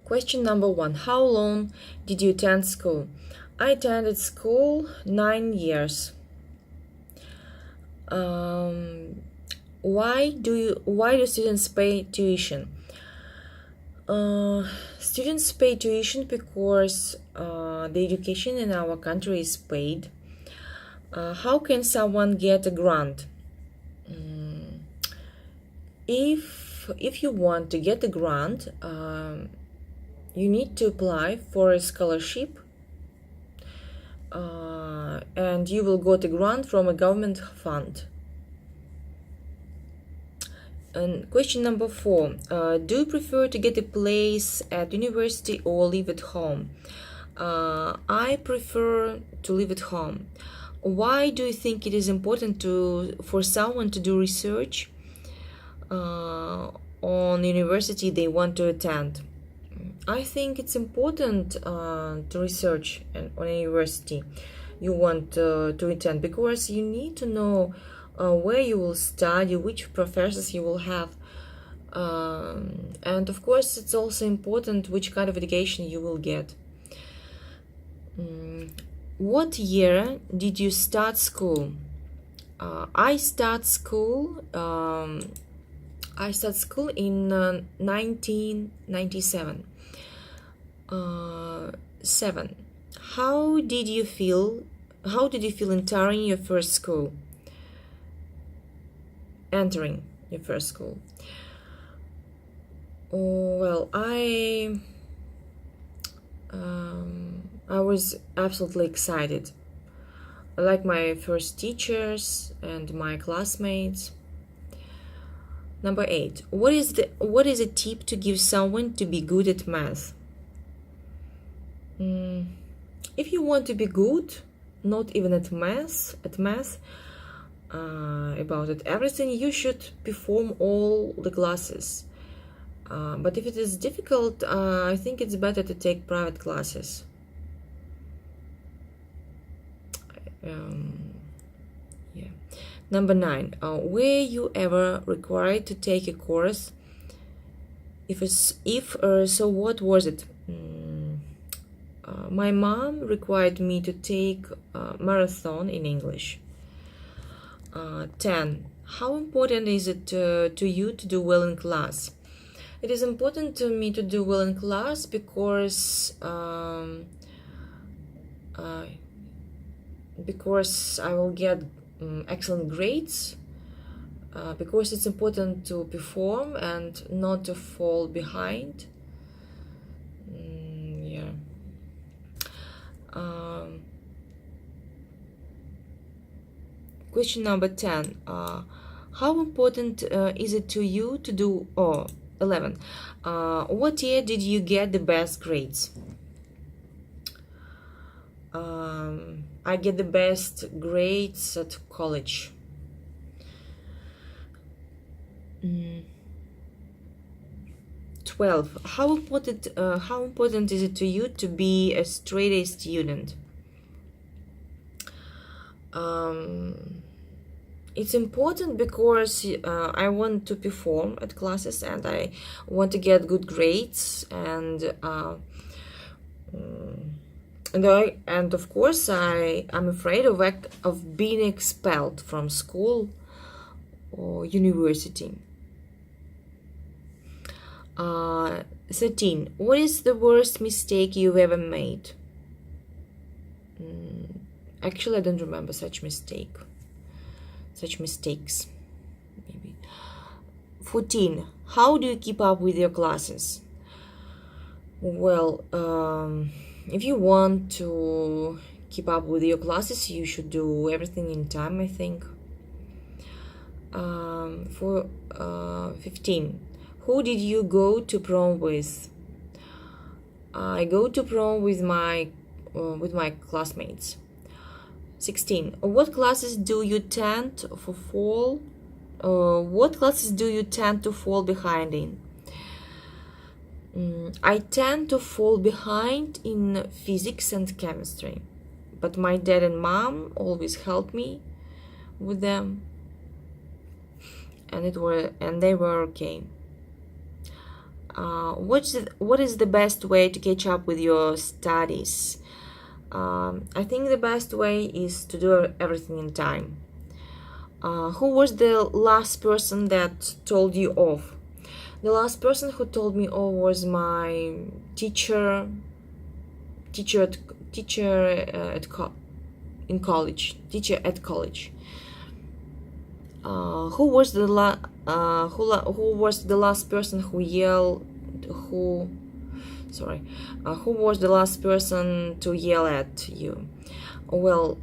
Question number 1. How long did you attend school? I attended school 9 years. Why do students pay tuition? Students pay tuition because the education in our country is paid. How can someone get a grant? If you want to get a grant, you need to apply for a scholarship, and you will get a grant from a government fund. And question number 4. Do you prefer to get a place at university or live at home? I prefer to live at home. Why do you think it is important for someone to do research on university they want to attend? I think it's important to research on a university you want to attend, because you need to know where you will study, which professors you will have, and of course it's also important which kind of education you will get. What year did you start school? I start school in 1997. 7. How did you feel entering your first school? Well, I was absolutely excited. I like my first teachers and my classmates. Number 8. What is a tip to give someone to be good at math? If you want to be good, not even at math, about everything, you should perform all the classes. But if it is difficult, I think it's better to take private classes. Number 9. Were you ever required to take a course? If so, what was it? My mom required me to take marathon in English. 10. How important is it to you to do well in class? It is important to me to do well in class because I will get excellent grades, because it's important to perform and not to fall behind. Question number 10. How important is it to you to do 11. What year did you get the best grades? I get the best grades at college. 12. How important is it to you to be a straight-A student? It's important because I want to perform at classes and I want to get good grades, and of course I'm afraid of being expelled from school or university. 13. What is the worst mistake you've ever made? Actually, I don't remember such mistakes, maybe. 14. How do you keep up with your classes? Well, if you want to keep up with your classes, you should do everything in time, I think. 15. Who did you go to prom with? I go to prom with my classmates. 16. What classes do you tend to fall behind in? I tend to fall behind in physics and chemistry, but my dad and mom always helped me with them, and they were okay. What is the best way to catch up with your studies? I think the best way is to do everything in time. Who was the last person that told you off? The last person who told me off was my teacher, in college, teacher at college. Who was the last person who yelled? Who was the last person to yell at you? Well,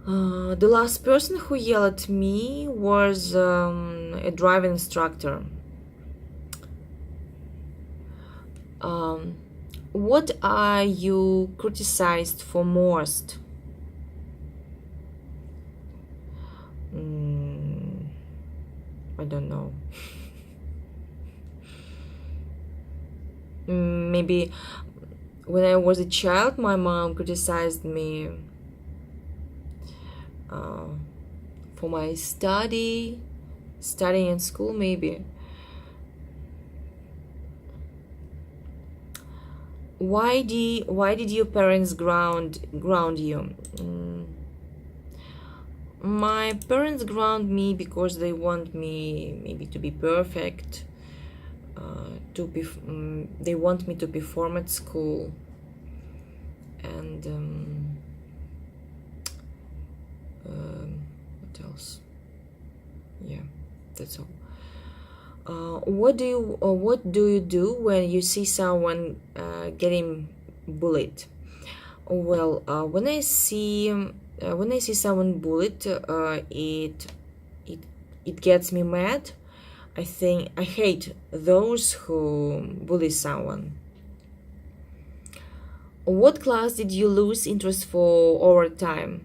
the last person who yelled at me was a driving instructor. What are you criticized for most? I don't know. Maybe when I was a child, my mom criticized me for my studying in school, maybe. Why did your parents ground you? My parents ground me because they want me maybe to be perfect. They want me to perform at school, and what else? Yeah, that's all. What do you do when you see someone getting bullied? Well, when I see someone bullied, it gets me mad. I hate those who bully someone. What class did you lose interest for over time?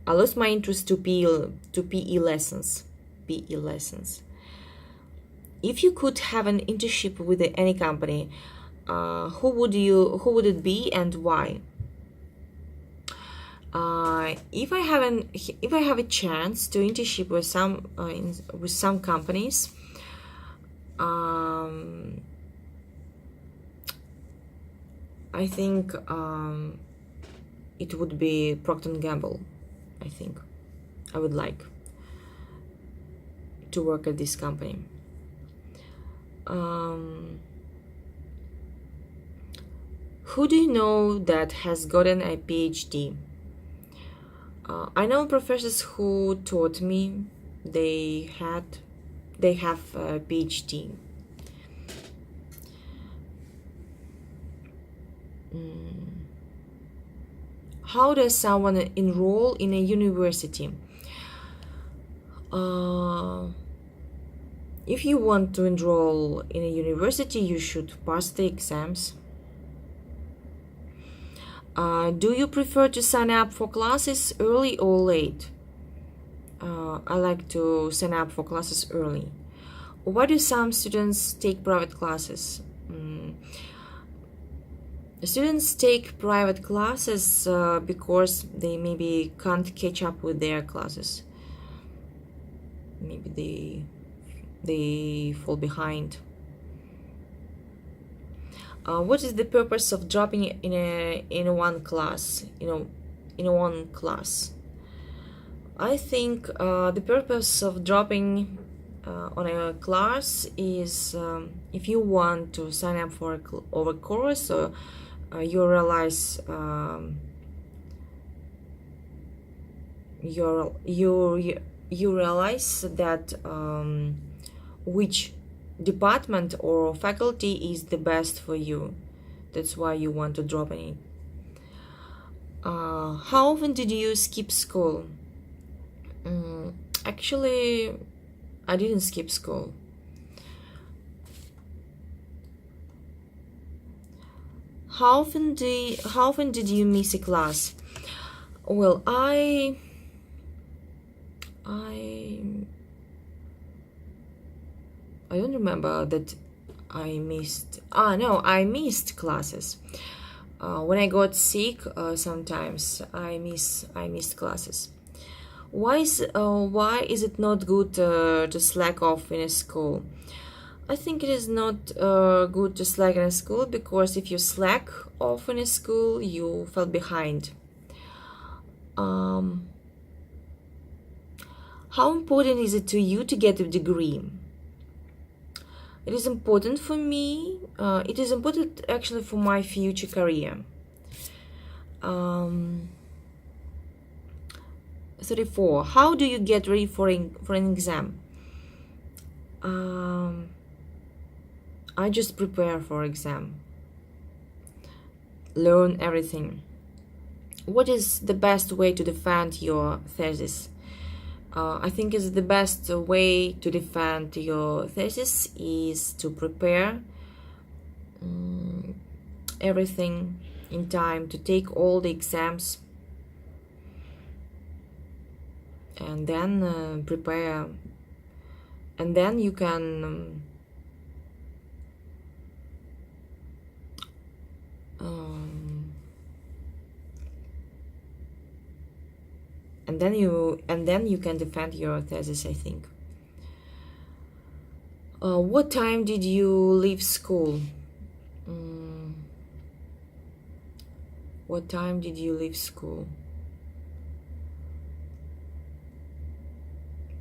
I lost my interest to PE lessons. PE lessons. If you could have an internship with any company, who would it be and why? If I have a chance to internship with some companies, I think it would be Procter & Gamble. I think I would like to work at this company. Who do you know that has gotten a PhD? I know professors who taught me they have a PhD. How does someone enroll in a university? If you want to enroll in a university, you should pass the exams. Do you prefer to sign up for classes early or late? I like to sign up for classes early. Why do some students take private classes? Students take private classes because they maybe can't catch up with their classes. Maybe they fall behind. What is the purpose of dropping in one class? In one class. I think the purpose of dropping on a class is if you want to sign up for a course, or you realize you realize that which department or faculty is the best for you. That's why you want to drop in it. How often did you skip school? Actually, I didn't skip school. How often did you miss a class? Well, I don't remember that I missed. No, I missed classes. When I got sick, sometimes I missed classes. Why is it not good to slack off in a school? I think it is not good to slack in a school, because if you slack off in a school, you fell behind. Um, how important is it to you to get a degree? It is important for me. It is important actually for my future career. 34. How do you get ready for an exam? I just prepare for exam. Learn everything. What is the best way to defend your thesis? I think is the best way to defend your thesis is to prepare everything in time, to take all the exams, and then prepare, and then you can and then you can defend your thesis, I think. What time did you leave school? What time did you leave school?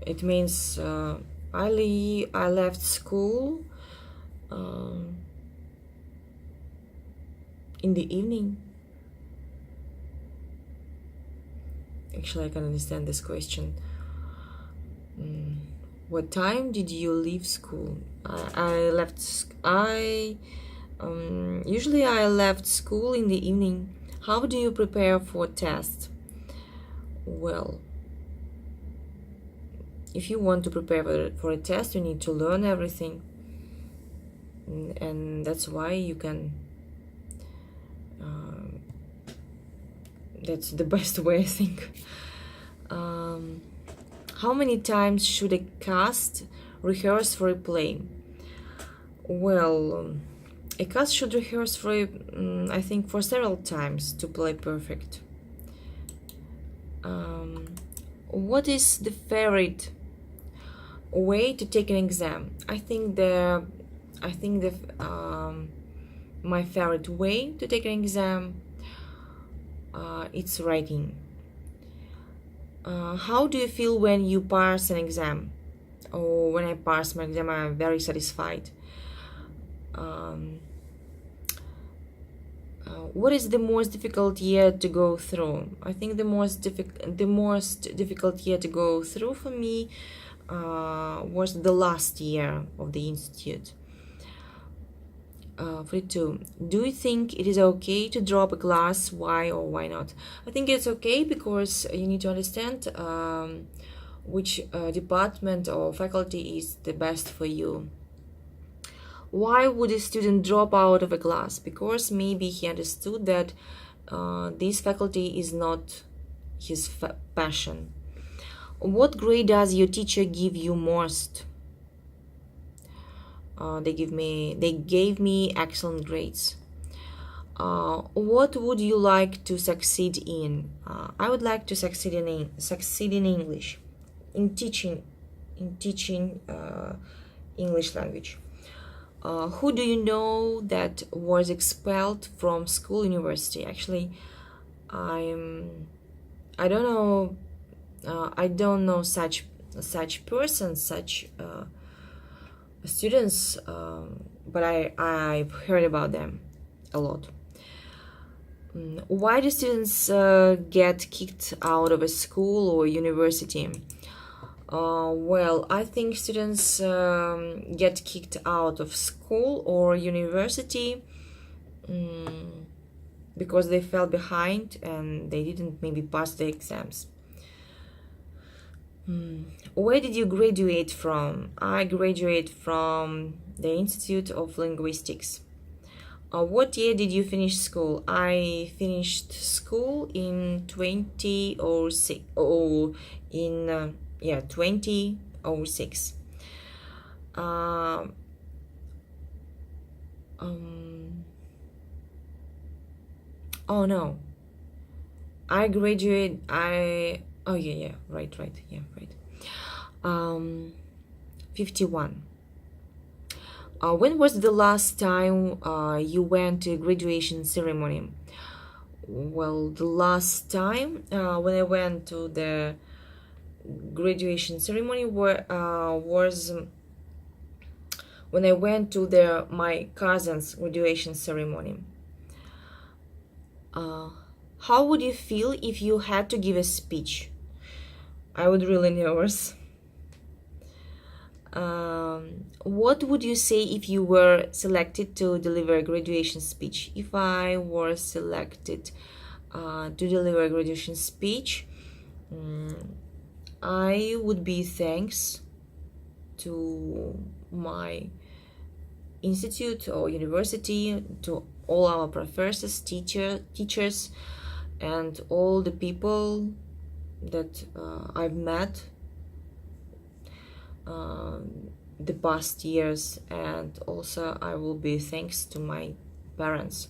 It means I left school in the evening. Actually, I can understand this question. What time did you leave school? Usually I left school in the evening. How do you prepare for tests? Well, if you want to prepare for a test, you need to learn everything, and that's why you can. That's the best way, I think. How many times should a cast rehearse for a play? Well, a cast should rehearse I think for several times to play perfect. What is the favorite way to take an exam? I think my favorite way to take an exam it's writing. How do you feel when you pass an exam? Or when I pass my exam, I'm very satisfied. What is the most difficult year to go through? I think the most difficult year to go through for me was the last year of the institute. 42. Do you think it is okay to drop a class? Why or why not? I think it's okay, because you need to understand which department or faculty is the best for you. Why would a student drop out of a class? Because maybe he understood that this faculty is not his passion. What grade does your teacher give you most? They gave me excellent grades. What would you like to succeed in? I would like to succeed in English, in teaching English language. Who do you know that was expelled from school, university? Actually, I don't know. I don't know such persons, such students, but I've heard about them a lot. Why do students get kicked out of a school or university? Well, I think students get kicked out of school or university because they fell behind and they didn't maybe pass the exams. Where did you graduate from? I graduated from the Institute of Linguistics. What year did you finish school? I finished school in 2006. Oh, in 2006. Oh no, I graduated. Oh yeah, right, yeah, right. Um, 51. When was the last time you went to a graduation ceremony? Well, the last time when I went to the graduation ceremony was when I went to my cousin's graduation ceremony. Uh, how would you feel if you had to give a speech? I would really nervous. What would you say if you were selected to deliver a graduation speech? If I were selected to deliver a graduation speech, I would be thanks to my institute or university, to all our professors, teachers, and all the people that I've met the past years, and also I will be thanks to my parents.